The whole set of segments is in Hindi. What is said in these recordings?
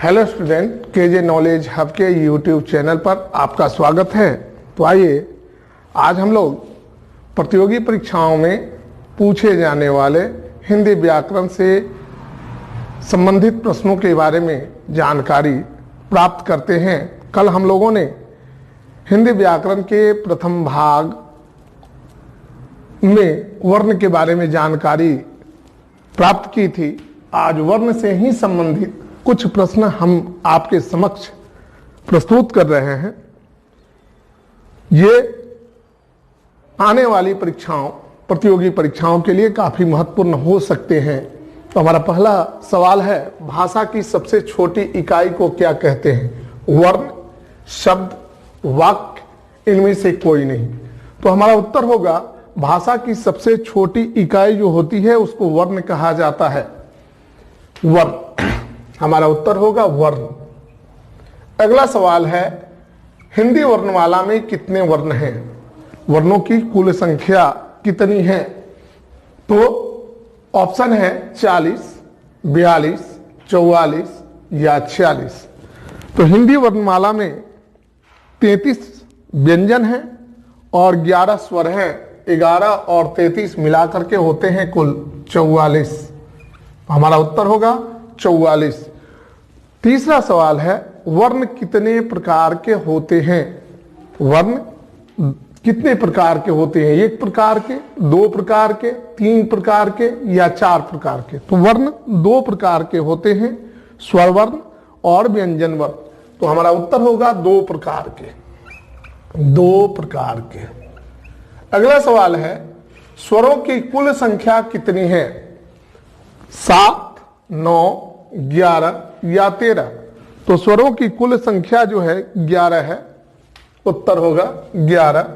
Hello student, KJ knowledge hub के यूट्यूब चैनल पर आपका स्वागत है। तो आइए आज हम लोग प्रतियोगी परीक्षाओं में पूछे जाने वाले हिंदी व्याकरण से संबंधित प्रश्नों के बारे में जानकारी प्राप्त करते हैं। कल हम लोगों ने हिंदी व्याकरण के प्रथम भाग में वर्ण के बारे में जानकारी प्राप्त की थी। आज वर्ण से ही संबंधित कुछ प्रश्न हम आपके समक्ष प्रस्तुत कर रहे हैं। ये आने वाली परीक्षाओं, प्रतियोगी परीक्षाओं के लिए काफी महत्वपूर्ण हो सकते हैं। तो हमारा पहला सवाल है, भाषा की सबसे छोटी इकाई को क्या कहते हैं? वर्ण, शब्द, वाक्य, इनमें से कोई नहीं। तो हमारा उत्तर होगा भाषा की सबसे छोटी इकाई जो होती है उसको वर्ण कहा जाता है। वर्ण, हमारा उत्तर होगा वर्ण। अगला सवाल है, हिंदी वर्णमाला में कितने वर्ण हैं? वर्णों की कुल संख्या कितनी है? तो ऑप्शन है 40, 42, 44 या 46। तो हिंदी वर्णमाला में 33 व्यंजन हैं और 11 स्वर हैं। 11 और 33 मिलाकर के होते हैं कुल 44। हमारा उत्तर होगा 44। तीसरा सवाल है, वर्ण कितने प्रकार के होते हैं? वर्ण कितने प्रकार के होते हैं? 1 प्रकार के, 2 प्रकार के, 3 प्रकार के या 4 प्रकार के? तो वर्ण 2 प्रकार के होते हैं, स्वर वर्ण और व्यंजन वर्ण। तो हमारा उत्तर होगा 2 प्रकार के, 2 प्रकार के। अगला सवाल है, स्वरों की कुल संख्या कितनी है? 7, 9, 11 या 13? तो स्वरों की कुल संख्या जो है 11 है। उत्तर होगा 11।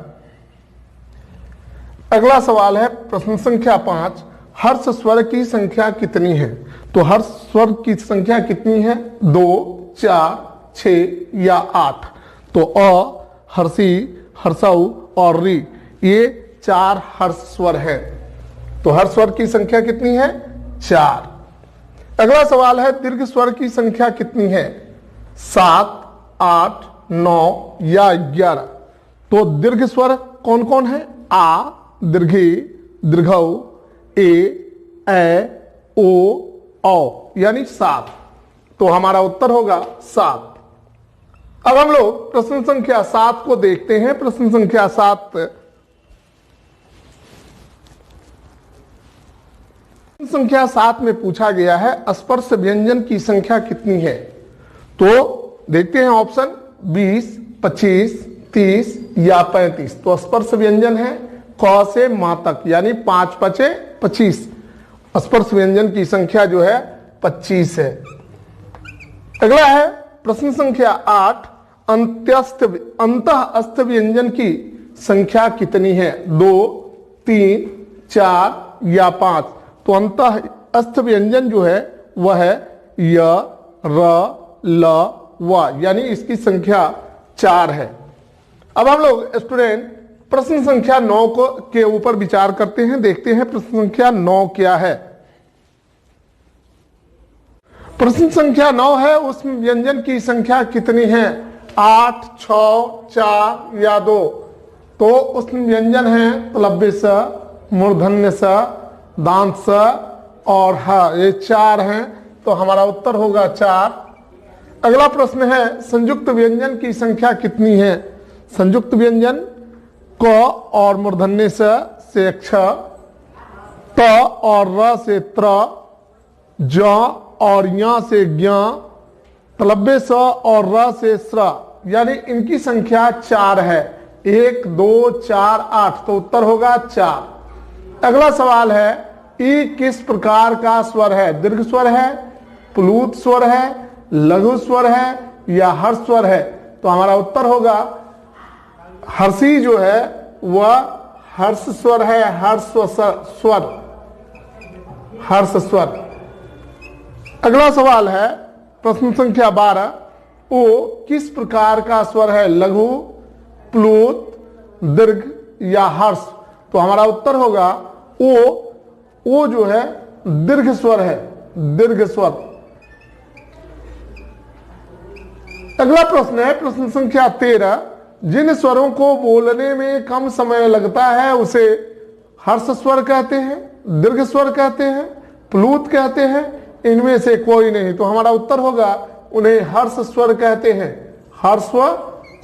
अगला सवाल है, प्रश्न संख्या 5, हर्ष स्वर की संख्या कितनी है? तो हर्ष स्वर की संख्या कितनी है? 2, 4, 6 या 8? तो अ, हर्षी, हर्षऊ और री, ये 4 हर्ष स्वर है। तो हर्ष स्वर की संख्या कितनी है? 4। अगला सवाल है, दीर्घ स्वर की संख्या कितनी है? 7, 8, 9 या 11? तो दीर्घ स्वर कौन कौन है? आ, दीर्घी, दीर्घऊ, ए, ओ, औ, यानी 7। तो हमारा उत्तर होगा 7। अब हम लोग प्रश्न संख्या 7 को देखते हैं। प्रश्न संख्या 7 संख्या 7 में पूछा गया है, स्पर्श व्यंजन की संख्या कितनी है? तो देखते हैं ऑप्शन 20, 25, 30 या 35। तो स्पर्श व्यंजन है क से मा तक, यानी 5 पचे 25। स्पर्श व्यंजन की संख्या जो है 25 है। अगला है प्रश्न संख्या 8, अंतःस्थ व्यंजन की संख्या कितनी है? 2, 3, 4 या 5? तो अंतःस्थ व्यंजन जो है वह है य, र, ल, व, यानी इसकी संख्या 4 है। अब हम लोग स्टूडेंट प्रश्न संख्या 9 के ऊपर विचार करते हैं। देखते हैं प्रश्न संख्या 9 क्या है। प्रश्न संख्या 9 है, उस व्यंजन की संख्या कितनी है? 8, 6, 4 या 2? तो उस व्यंजन है तलव्य स, मूर्धन्य स, दांत स और ह, ये 4 हैं। तो हमारा उत्तर होगा 4। अगला प्रश्न है, संयुक्त व्यंजन की संख्या कितनी है? संयुक्त व्यंजन क और मूर्धन्य स से क्ष, त और र से त्र, ज और य से ज्ञ, तलव्य स और र से स्र, यानी इनकी संख्या 4 है। 1, 2, 4, 8। तो उत्तर होगा 4। अगला सवाल है, ई किस प्रकार का स्वर है? दीर्घ स्वर है, प्लूत स्वर है, लघु स्वर है या हर्ष स्वर है? तो हमारा उत्तर होगा हर्षी जो है वह हर्ष स्वर है, हर्ष स्वर, हर्ष स्वर। अगला सवाल है प्रश्न संख्या 12, ओ किस प्रकार का स्वर है? लघु, प्लूत, दीर्घ या हर्ष? तो हमारा उत्तर होगा ओ जो है दीर्घ स्वर है, दीर्घ स्वर। अगला प्रश्न है प्रश्न संख्या 13। जिन स्वरों को बोलने में कम समय लगता है उसे हर्ष स्वर कहते हैं, दीर्घ स्वर कहते हैं, प्लूत कहते हैं, इनमें से कोई नहीं। तो हमारा उत्तर होगा उन्हें हर्ष स्वर कहते हैं, हर्ष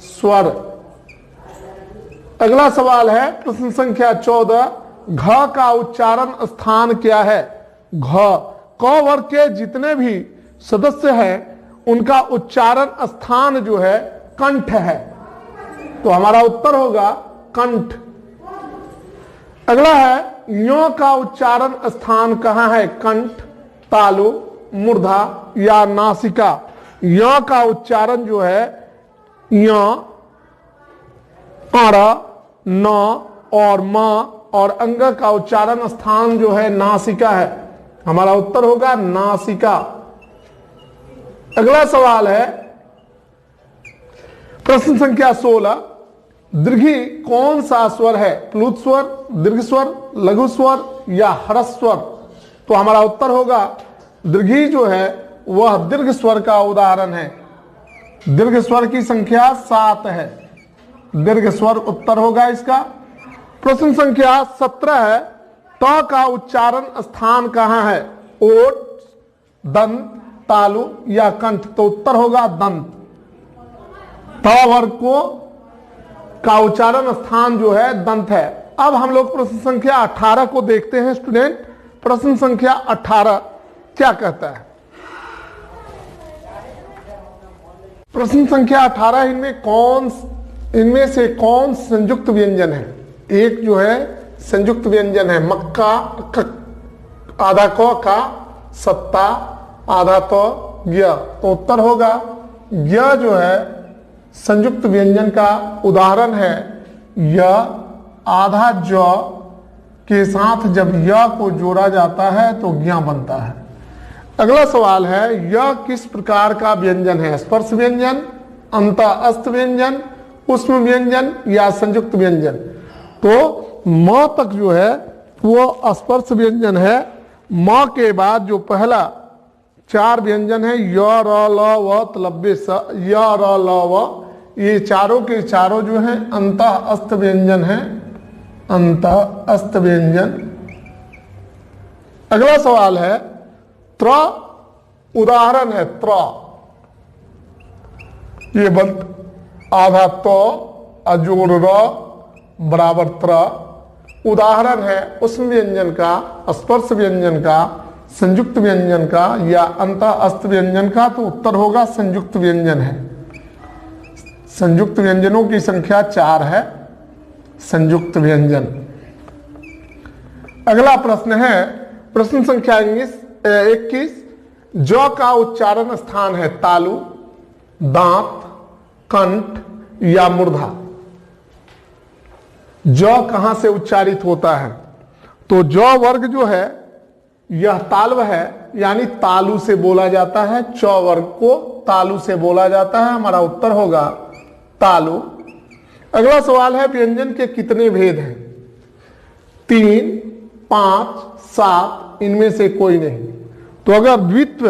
स्वर। अगला सवाल है प्रश्न संख्या 14। घ का उच्चारण स्थान क्या है? घ क वर्ग के जितने भी सदस्य हैं उनका उच्चारण स्थान जो है कंठ है, तो हमारा उत्तर होगा कंठ। अगला है ञ का उच्चारण स्थान कहाँ है? कंठ, तालु, मूर्धा या नासिका। ञ का उच्चारण जो है ञ, अर, न और म और अंग का उच्चारण स्थान जो है नासिका है, हमारा उत्तर होगा नासिका। अगला सवाल है प्रश्न संख्या 16। दीर्घी कौन सा स्वर है? प्लुत स्वर, दीर्घ स्वर, लघु स्वर या ह्रस्व स्वर? तो हमारा उत्तर होगा दीर्घी जो है वह दीर्घ स्वर का उदाहरण है। दीर्घ स्वर की संख्या 7 है, दीर्घ स्वर उत्तर होगा इसका। प्रश्न संख्या 17 है त का उच्चारण स्थान कहाँ है? ओठ, दंत, तालु या कंठ? तो उत्तर होगा दंत। त वर्ग को का उच्चारण स्थान जो है दंत है। अब हम लोग प्रश्न संख्या 18 को देखते हैं स्टूडेंट। प्रश्न संख्या 18 क्या कहता है? प्रश्न संख्या 18 इनमें से कौन संयुक्त व्यंजन है? एक जो है संयुक्त व्यंजन है मक्का, आधा क का, सत्ता, आधा तो ज्ञ। तो उत्तर होगा ज्ञ जो है संयुक्त व्यंजन का उदाहरण है। य आधा ज के साथ जब य को जोड़ा जाता है तो ज्ञ बनता है। अगला सवाल है यह किस प्रकार का व्यंजन है? स्पर्श व्यंजन, अंत अस्त व्यंजन, उष्म व्यंजन या संयुक्त व्यंजन? तो म तक जो है वो स्पर्श व्यंजन है। म के बाद जो पहला 4 व्यंजन है य, र, ल, व, तलव्य स, य, र, ल, व, ये चारों के चारों जो है अंत अस्त व्यंजन है, अंत अस्त व्यंजन। अगला सवाल है त्र उदाहरण है त्र, ये बंद आधा तो अजोड़ र बराबर त्र उदाहरण है उष्म व्यंजन का, स्पर्श व्यंजन का, संयुक्त व्यंजन का या अंत अस्त व्यंजन का? तो उत्तर होगा संयुक्त व्यंजन है। संयुक्त व्यंजनों की संख्या 4 है, संयुक्त व्यंजन। अगला प्रश्न है प्रश्न संख्या 21। ज का उच्चारण स्थान है तालु, दांत, कंठ या मूर्धा? ज कहां से उच्चारित होता है? तो ज वर्ग जो है यह तालव है, यानी तालु से बोला जाता है। च वर्ग को तालु से बोला जाता है, हमारा उत्तर होगा तालु। अगला सवाल है व्यंजन के कितने भेद हैं? 3, 5, 7, इनमें से कोई नहीं। तो अगर द्वित्व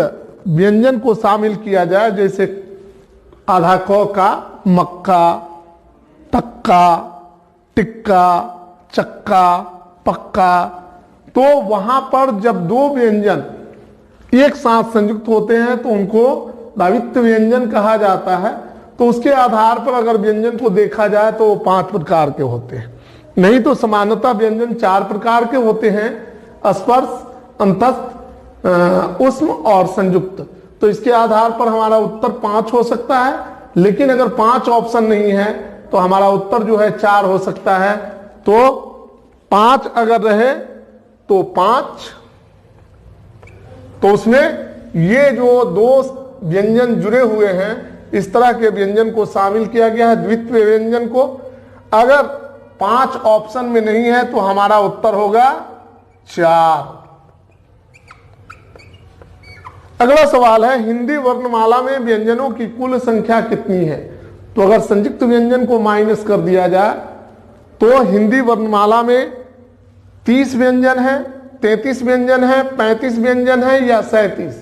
व्यंजन को शामिल किया जाए, जैसे आधा क का मक्का, टक्का, टिक्का, चक्का, पक्का, तो वहां पर जब 2 व्यंजन एक साथ संयुक्त होते हैं तो उनको द्वित्व व्यंजन कहा जाता है। तो उसके आधार पर अगर व्यंजन को देखा जाए तो 5 प्रकार के होते हैं, नहीं तो सामान्यतः व्यंजन 4 प्रकार के होते हैं, स्पर्श, अंतस्थ, उष्म और संयुक्त। तो इसके आधार पर हमारा उत्तर 5 हो सकता है, लेकिन अगर 5 ऑप्शन नहीं है तो हमारा उत्तर जो है 4 हो सकता है। तो 5 अगर रहे तो 5, तो उसमें ये जो 2 व्यंजन जुड़े हुए हैं इस तरह के व्यंजन को शामिल किया गया है, द्वित्व व्यंजन को। अगर 5 ऑप्शन में नहीं है तो हमारा उत्तर होगा 4। अगला सवाल है हिंदी वर्णमाला में व्यंजनों की कुल संख्या कितनी है? तो अगर संयुक्त व्यंजन को माइनस कर दिया जाए तो हिंदी वर्णमाला में 30 व्यंजन है, 33 व्यंजन है, 35 व्यंजन है या 37?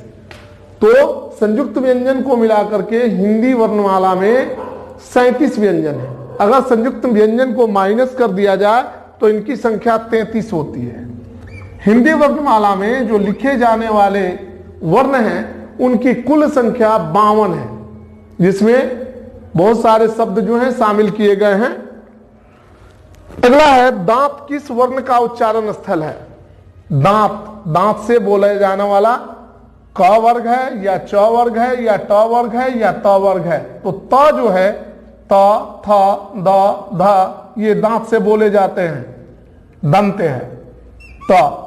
तो संयुक्त व्यंजन को मिलाकर के हिंदी वर्णमाला में 37 व्यंजन है। अगर संयुक्त व्यंजन को माइनस कर दिया जाए तो इनकी संख्या 33 होती है। हिंदी वर्णमाला में जो लिखे जाने वाले वर्ण हैं उनकी कुल संख्या 52 है, जिसमें बहुत सारे शब्द जो हैं शामिल किए गए हैं। अगला है, दांत किस वर्ण का उच्चारण स्थल है? दांत, दांत से बोला जाने वाला क वर्ग है या च वर्ग है या ट वर्ग है या त वर्ग है? तो त जो है, त, थ, द, ध, ये दांत से बोले जाते हैं, दंत है त।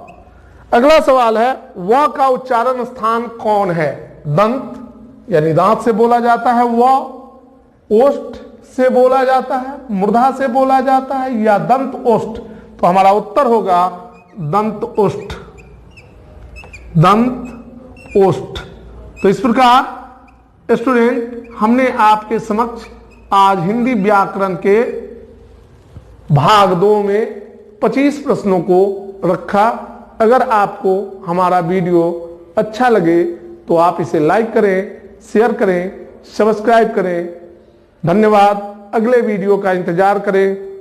अगला सवाल है, व का उच्चारण स्थान कौन है? दंत यानी दांत से बोला जाता है व, ओष्ठ से बोला जाता है, मूर्धा से बोला जाता है या दंत ओष्ठ? तो हमारा उत्तर होगा दंत ओष्ठ, दंत ओष्ठ। तो इस प्रकार स्टूडेंट, हमने आपके समक्ष आज हिंदी व्याकरण के भाग 2 में 25 प्रश्नों को रखा। अगर आपको हमारा वीडियो अच्छा लगे तो आप इसे लाइक करें, शेयर करें, सब्सक्राइब करें। धन्यवाद। अगले वीडियो का इंतजार करें।